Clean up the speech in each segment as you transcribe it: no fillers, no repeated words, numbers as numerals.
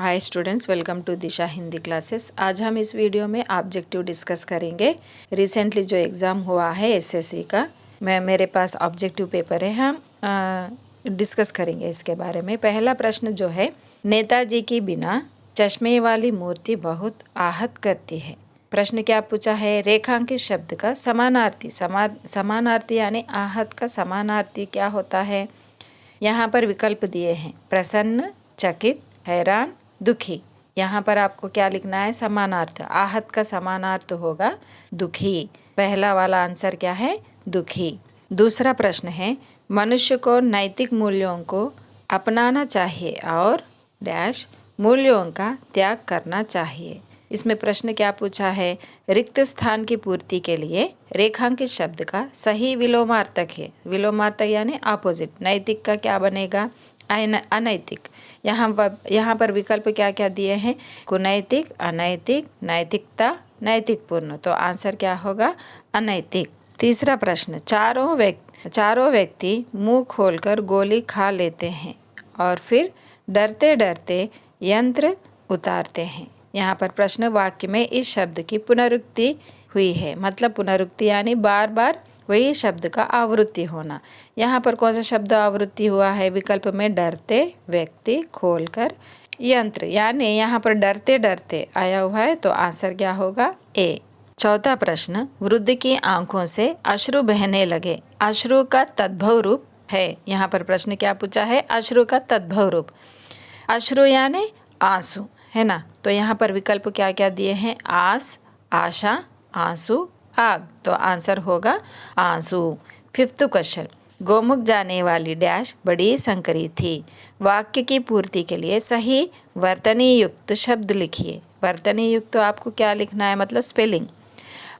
Hi students, welcome to Disha Hindi classes. आज हम इस वीडियो में ऑब्जेक्टिव डिस्कस करेंगे। रिसेंटली जो एग्ज़ाम हुआ है एसएससी का, मेरे पास ऑब्जेक्टिव पेपर है, हम डिस्कस करेंगे इसके बारे में। पहला प्रश्न जो है, नेताजी की बिना चश्मे वाली मूर्ति बहुत आहत करती है। प्रश्न क्या पूछा है? रेखांकित शब्द का समानार्थी, समानार्थी यानी आहत का समानार्थी क्या होता है? यहाँ पर विकल्प दिए हैं, प्रसन्न, चकित, हैरान, दुखी। यहाँ पर आपको क्या लिखना है? समानार्थ। आहत का समानार्थ होगा दुखी। पहला वाला आंसर क्या है? दुखी। दूसरा प्रश्न है, मनुष्य को नैतिक मूल्यों को अपनाना चाहिए और डैश मूल्यों का त्याग करना चाहिए। इसमें प्रश्न क्या पूछा है? रिक्त स्थान की पूर्ति के लिए रेखांकित शब्द का सही विलोमार्थक है। विलोमार्थक यानी ऑपोजिट। नैतिक का क्या बनेगा? अनैतिक। यहाँ पर विकल्प क्या क्या दिए हैं? कुनैतिक, अनैतिक, नैतिकता, नैतिकपूर्ण। तो आंसर क्या होगा? अनैतिक। तीसरा प्रश्न, चारों व्यक्ति मुंह खोलकर गोली खा लेते हैं और फिर डरते डरते यंत्र उतारते हैं। यहाँ पर प्रश्न वाक्य में इस शब्द की पुनरुक्ति हुई है। मतलब पुनरुक्ति यानी बार बार वही शब्द का आवृत्ति होना। यहाँ पर कौन सा शब्द आवृत्ति हुआ है? विकल्प में डरते, व्यक्ति, खोलकर, यंत्र। यानी यहाँ पर डरते डरते आया हुआ है, तो आंसर क्या होगा? ए। चौथा प्रश्न, वृद्ध की आंखों से अश्रु बहने लगे। अश्रु का तद्भव रूप है। यहाँ पर प्रश्न क्या पूछा है? अश्रु का तद्भव रूप। अश्रु यानी आंसू, है ना? तो यहाँ पर विकल्प क्या क्या दिए हैं? आस, आशा, आंसू, आग। तो आंसर होगा आंसू। फिफ्थ क्वेश्चन, गोमुख जाने वाली डैश बड़ी संकरी थी। वाक्य की पूर्ति के लिए सही वर्तनी युक्त शब्द लिखिए। वर्तनी युक्त तो आपको क्या लिखना है? मतलब स्पेलिंग।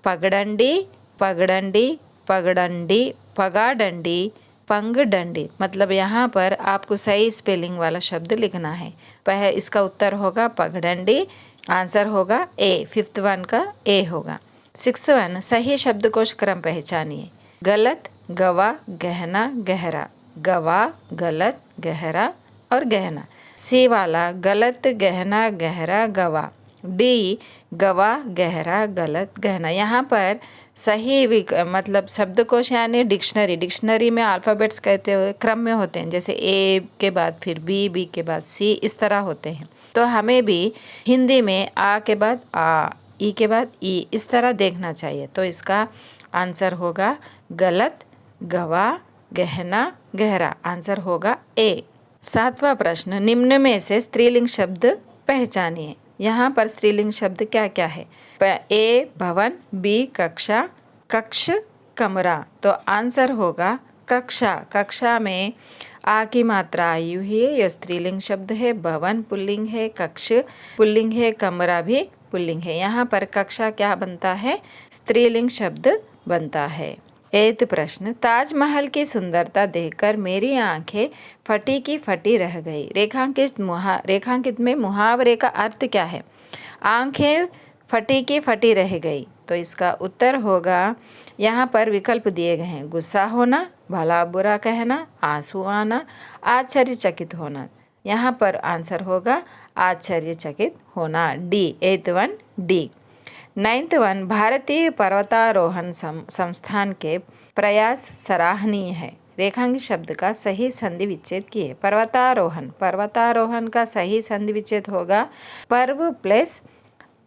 पगडंडी, पगडंडी, पगडंडी, पगाडंडी, पंगडंडी। मतलब यहाँ पर आपको सही स्पेलिंग वाला शब्द लिखना है। इसका उत्तर होगा पगडंडी। आंसर होगा ए। फिफ्थ वन का ए होगा। सिक्स्थ वन, सही शब्दकोश क्रम पहचानिए। गलत, गवा, गहना, गहरा। गवा, गलत, गहरा और गहना। सी वाला गलत, गहना, गहरा, गवा। डी, गवा, गहरा, गलत, गहना। यहाँ पर सही मतलब शब्दकोश यानी डिक्शनरी में अल्फ़ाबेट्स कहते हुए क्रम में होते हैं। जैसे ए के बाद फिर बी, बी के बाद सी, इस तरह होते हैं। तो हमें भी हिंदी में आ के बाद आ, ई के बाद ई, इस तरह देखना चाहिए। तो इसका आंसर होगा गलत, गवा, गहना, गहरा। आंसर होगा ए। सातवां प्रश्न, निम्न में से स्त्रीलिंग शब्द पहचानिए। यहाँ पर स्त्रीलिंग शब्द क्या क्या है? ए भवन, बी कक्षा, कक्ष, कमरा। तो आंसर होगा कक्षा। कक्षा में आ की मात्रा आई हुई है, यह स्त्रीलिंग शब्द है। भवन पुल्लिंग है, कक्ष पुल्लिंग है, कमरा भी पुल्लिंग है। यहाँ पर कक्षा क्या बनता है? स्त्रीलिंग शब्द बनता है। एथ प्रश्न, ताजमहल की सुंदरता देखकर मेरी आंखें फटी की फटी रह गई। रेखांकित में मुहावरे का अर्थ क्या है? आंखें फटी की फटी रह गई। तो इसका उत्तर होगा, यहाँ पर विकल्प दिए गए हैं, गुस्सा होना, भला बुरा कहना, आंसू आना, आश्चर्यचकित होना। यहाँ पर आंसर होगा आश्चर्यचकित होना, डी। एथ वन डी। नाइन्थ वन, भारतीय पर्वतारोहण संस्थान के प्रयास सराहनीय है। रेखांकित शब्द का सही संधि विच्छेद किए। पर्वतारोहण का सही संधि विच्छेद होगा पर्व प्लस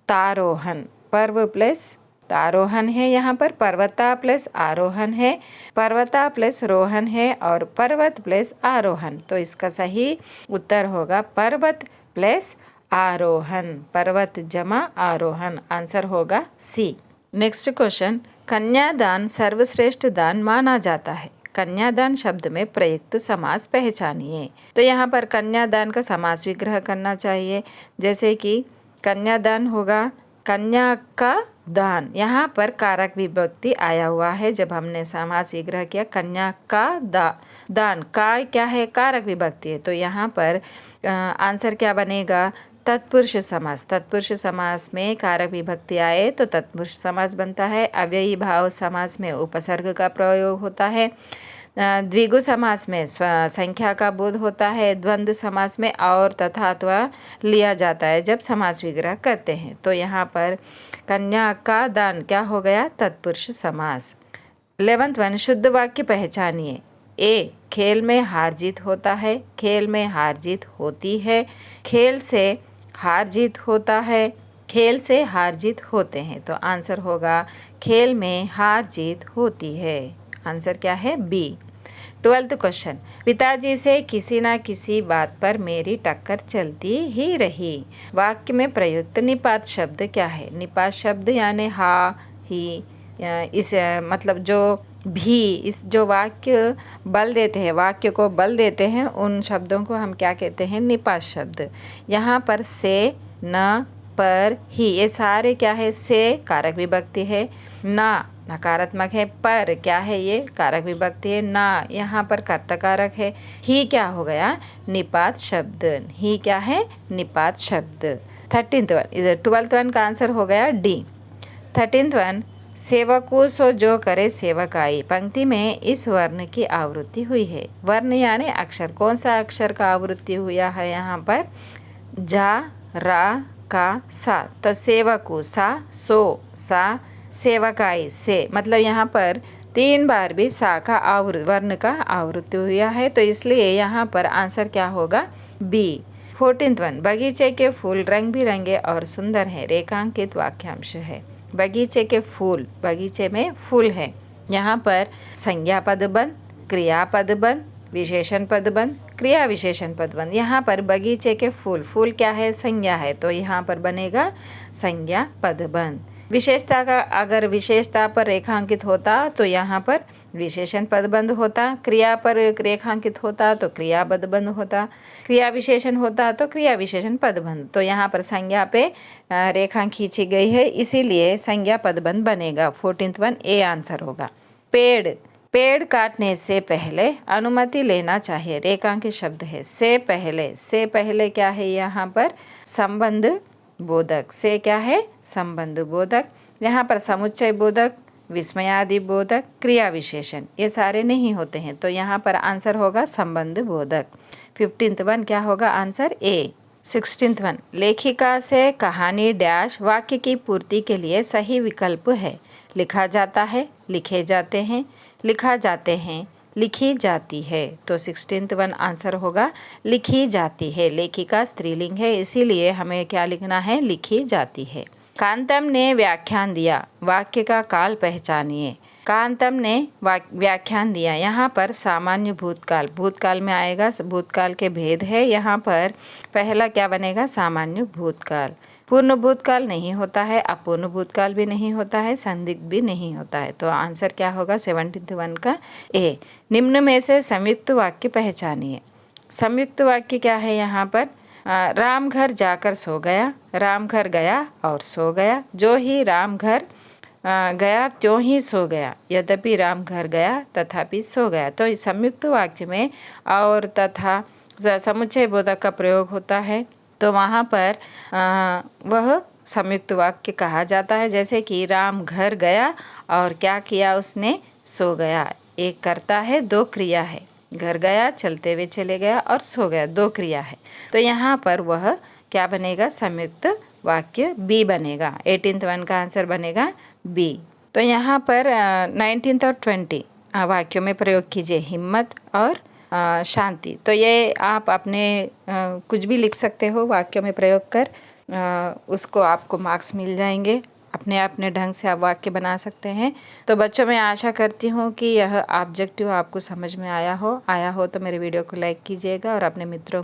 तारोहण। पर्व प्लस तारोहण है, यहाँ पर पर्वता प्लस आरोहण है, पर्वता प्लस रोहण है और पर्वत प्लस आरोहण। तो इसका सही उत्तर होगा पर्वत प्लस आरोहण। पर्वत जमा आरोहण। आंसर होगा सी। नेक्स्ट क्वेश्चन, कन्यादान सर्वश्रेष्ठ दान माना जाता है। कन्यादान शब्द में प्रयुक्त समास पहचानिए। तो यहाँ पर कन्यादान का समास विग्रह करना चाहिए। जैसे कि कन्यादान होगा कन्या का दान। यहाँ पर कारक विभक्ति आया हुआ है जब हमने समास विग्रह किया। कन्या का दान, का क्या है? कारक विभक्ति है। तो यहाँ पर आंसर क्या बनेगा? तत्पुरुष समास। तत्पुरुष समास में कारक विभक्ति आए तो तत्पुरुष समास बनता है। अव्ययी भाव समास में उपसर्ग का प्रयोग होता है। द्विगु समास में संख्या का बोध होता है। द्वंद्व समास में और तथा अथवा लिया जाता है जब समास विग्रह करते हैं। तो यहाँ पर कन्या का दान क्या हो गया? तत्पुरुष समास। 11th वन, शुद्ध वाक्य पहचानिए। ए, खेल में हार जीत होता है, खेल में हार जीत होती है, खेल से हार जीत होता है, खेल से हार जीत होते हैं। तो आंसर होगा खेल में हार जीत होती है। आंसर क्या है? बी। 12th क्वेश्चन, पिताजी से किसी ना किसी बात पर मेरी टक्कर चलती ही रही। वाक्य में प्रयुक्त निपात शब्द क्या है? निपात शब्द यानी हा, ही, इस मतलब जो भी, इस जो वाक्य बल देते हैं, वाक्य को बल देते हैं, उन शब्दों को हम क्या कहते हैं? निपात शब्द। यहाँ पर से, न, पर, ही, ये सारे क्या है? से कारक विभक्ति है, ना नकारात्मक है, पर क्या है? ये कारक विभक्ति है, ना यहाँ पर कर्ता कारक है, ही क्या हो गया? निपात शब्द। ही क्या है? निपात शब्द। 13th वन, 12th वन का आंसर हो गया डी। 13th वन, सेवकु सो जो करे सेवकाई। पंक्ति में इस वर्ण की आवृत्ति हुई है। वर्ण यानी अक्षर, कौन सा अक्षर का आवृत्ति हुआ है यहाँ पर? जा, रा, का, सा। तो सेवकु सा, सो सा, सेवकाई से, मतलब यहाँ पर 3 बार भी सा का वर्ण का आवृत्ति हुआ है, तो इसलिए यहाँ पर आंसर क्या होगा? बी। 14th वन, बगीचे के फूल रंग बिरंगे और सुंदर हैं। रेखांकित वाक्यांश है। बगीचे के फूल, बगीचे में फूल है। यहाँ पर संज्ञा पदबंध, क्रियापदबंध, विशेषण पदबंध, क्रिया विशेषण पदबंध। यहाँ पर बगीचे के फूल, फूल क्या है? संज्ञा है, तो यहाँ पर बनेगा संज्ञा पदबंध। विशेषता का अगर विशेषता पर रेखांकित होता तो यहाँ पर विशेषण पदबंध होता, क्रिया पर रेखांकित होता तो क्रिया पदबंध होता, क्रिया विशेषण होता तो क्रिया विशेषण पदबंध। तो यहाँ पर संज्ञा पे रेखा खींची गई है, इसीलिए संज्ञा पदबंध बनेगा। 14th वन ए आंसर होगा। पेड़, पेड़ काटने से पहले अनुमति लेना चाहिए। रेखांकित शब्द है से पहले। से पहले क्या है? यहाँ पर संबंध बोधक। से क्या है? संबंध बोधक। यहाँ पर समुच्चय बोधक, विस्मयादि बोधक, क्रिया विशेषण, ये सारे नहीं होते हैं, तो यहाँ पर आंसर होगा संबंध बोधक। 15th वन क्या होगा? Answer A. 16th वन, लेखिका से कहानी डैश वाक्य की पूर्ति के लिए सही विकल्प है। लिखा जाता है, लिखे जाते हैं, लिखा जाते हैं, लिखी जाती है। तो 16th वन आंसर होगा लिखी जाती है। लेखिका स्त्रीलिंग है, इसीलिए हमें क्या लिखना है? लिखी जाती है। कांतम ने व्याख्यान दिया। वाक्य का काल पहचानिए। कांतम ने व्याख्यान दिया, यहाँ पर सामान्य भूतकाल, भूतकाल में आएगा, भूतकाल के भेद है। यहाँ पर पहला क्या बनेगा? सामान्य भूतकाल। पूर्ण भूतकाल नहीं होता है, अपूर्ण भूतकाल भी नहीं होता है, संदिग्ध भी नहीं होता है। तो आंसर क्या होगा? 17th वन का ए। निम्न में से संयुक्त वाक्य पहचानिए। संयुक्त वाक्य क्या है यहाँ पर? राम घर जाकर सो गया, राम घर गया और सो गया, जो ही राम घर गया त्यों ही सो गया, यद्यपि राम घर गया तथापि सो गया। तो इस संयुक्त वाक्य में और तथा समुच्चय बोधक का प्रयोग होता है, तो वहाँ पर वह संयुक्त वाक्य कहा जाता है। जैसे कि राम घर गया और क्या किया उसने? सो गया। एक कर्ता है, 2 क्रिया है। घर गया, चलते हुए चले गया, और सो गया, 2 क्रिया है। तो यहाँ पर वह क्या बनेगा? संयुक्त वाक्य बी बनेगा। 18th वन का आंसर बनेगा बी। तो यहाँ पर 19th और 20 वाक्यों में प्रयोग कीजिए, हिम्मत और शांति। तो ये आप अपने कुछ भी लिख सकते हो वाक्यों में प्रयोग कर, उसको आपको मार्क्स मिल जाएंगे। अपने अपने ढंग से आप वाक्य बना सकते हैं। तो बच्चों, मैं आशा करती हूँ कि यह ऑब्जेक्टिव आपको समझ में आया हो तो मेरे वीडियो को लाइक कीजिएगा और अपने मित्रों